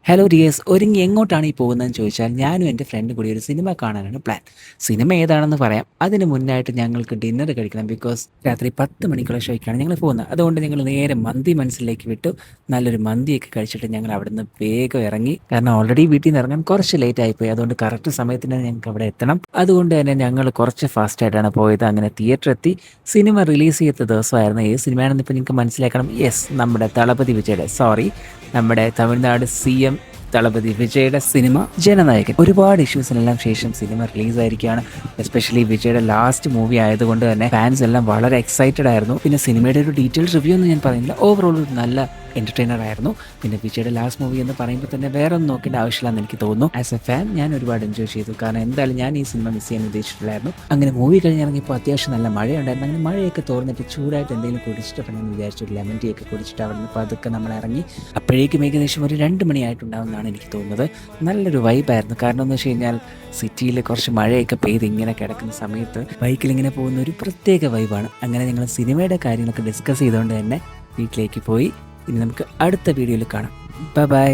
Hello dears, ഒരുങ്ങി എങ്ങോട്ടാണ് ഈ പോകുന്നതെന്ന് ചോദിച്ചാൽ ഞാനും എൻ്റെ ഫ്രണ്ടും കൂടി ഒരു സിനിമ കാണാനാണ് പ്ലാൻ. സിനിമ ഏതാണെന്ന് പറയാം. അതിന് മുന്നായിട്ട് ഞങ്ങൾക്ക് ഡിന്നർ കഴിക്കണം. ബിക്കോസ് രാത്രി 10 മണിക്കുള്ള ഷോയ്ക്കാണ് ഞങ്ങൾ പോകുന്നത്. അതുകൊണ്ട് ഞങ്ങൾ നേരെ മന്തി മനസ്സിലേക്ക് വിട്ടു. നല്ലൊരു മന്തിയൊക്കെ കഴിച്ചിട്ട് ഞങ്ങൾ അവിടെ നിന്ന് വേഗം ഇറങ്ങി. കാരണം ഓൾറെഡി വീട്ടിൽ നിന്ന് ഇറങ്ങാൻ കുറച്ച് ലേറ്റ് ആയിപ്പോയി. അതുകൊണ്ട് കറക്റ്റ് സമയത്തിന് ഞങ്ങൾക്ക് അവിടെ എത്തണം. അതുകൊണ്ട് തന്നെ ഞങ്ങൾ കുറച്ച് ഫാസ്റ്റായിട്ടാണ് പോയത്. അങ്ങനെ തിയേറ്റർ എത്തി. സിനിമ റിലീസ് ചെയ്ത ദിവസമായിരുന്നു. ഏത് സിനിമയാണെന്ന് ഇപ്പോൾ നിങ്ങൾക്ക് മനസ്സിലാക്കണം. യെസ്, നമ്മുടെ തളപതി വിജയുടെ നമ്മുടെ തമിഴ്നാട് CM തളപതി വിജയുടെ സിനിമ ജനനായകൻ. ഒരുപാട് ഇഷ്യൂസിനെല്ലാം ശേഷം സിനിമ റിലീസായിരിക്കുകയാണ്. എസ്പെഷ്യലി വിജയുടെ ലാസ്റ്റ് മൂവി ആയതുകൊണ്ട് തന്നെ ഫാൻസ് എല്ലാം വളരെ എക്സൈറ്റഡ് ആയിരുന്നു. പിന്നെ സിനിമയുടെ ഒരു ഡീറ്റെയിൽ റിവ്യൂ ഒന്നും ഞാൻ പറയുന്നില്ല. ഓവറോൾ ഒരു നല്ല എൻ്റർടൈനർ ആയിരുന്നു. പിന്നെ വിജയുടെ ലാസ്റ്റ് മൂവി എന്ന് പറയുമ്പോൾ തന്നെ വേറെ ഒന്നും നോക്കേണ്ട ആവശ്യമില്ലെന്ന് എനിക്ക് തോന്നുന്നു. ആസ് എ ഫാൻ ഞാൻ ഒരുപാട് എൻജോയ് ചെയ്തു. കാരണം എന്തായാലും ഞാൻ ഈ സിനിമ മിസ് ചെയ്യാൻ ഉദ്ദേശിച്ചിട്ടില്ലായിരുന്നു. അങ്ങനെ മൂവി കഴിഞ്ഞിറങ്ങിയപ്പോൾ അത്യാവശ്യം നല്ല മഴയുണ്ടായിരുന്നു. അങ്ങനെ മഴയൊക്കെ തോർന്നിട്ട് ചൂടായിട്ട് എന്തെങ്കിലും കുടിച്ചിട്ടുണ്ടെന്ന് വിചാരിച്ചു. ഒരു ലെമൺ ടീ ഒക്കെ കുടിച്ചിട്ട് അവിടെ നിന്ന് പതുക്കെ നമ്മൾ ഇറങ്ങി. അപ്പോഴേക്കും ഏകദേശം ഒരു 2 മണിയായിട്ടുണ്ടാവുമെന്നാണ് എനിക്ക് തോന്നുന്നത്. നല്ലൊരു വൈബായിരുന്നു. കാരണം എന്ന് വെച്ച് കഴിഞ്ഞാൽ സിറ്റിയിൽ കുറച്ച് മഴയൊക്കെ പെയ്ത് ഇങ്ങനെ കിടക്കുന്ന സമയത്ത് ബൈക്കിൽ ഇങ്ങനെ പോകുന്ന ഒരു പ്രത്യേക വൈബാണ്. അങ്ങനെ ഞങ്ങൾ സിനിമയുടെ കാര്യങ്ങളൊക്കെ ഡിസ്കസ് ചെയ്തുകൊണ്ട് തന്നെ വീട്ടിലേക്ക് പോയി. ഇനി നമുക്ക് അടുത്ത വീഡിയോയിൽ കാണാം. Bye bye.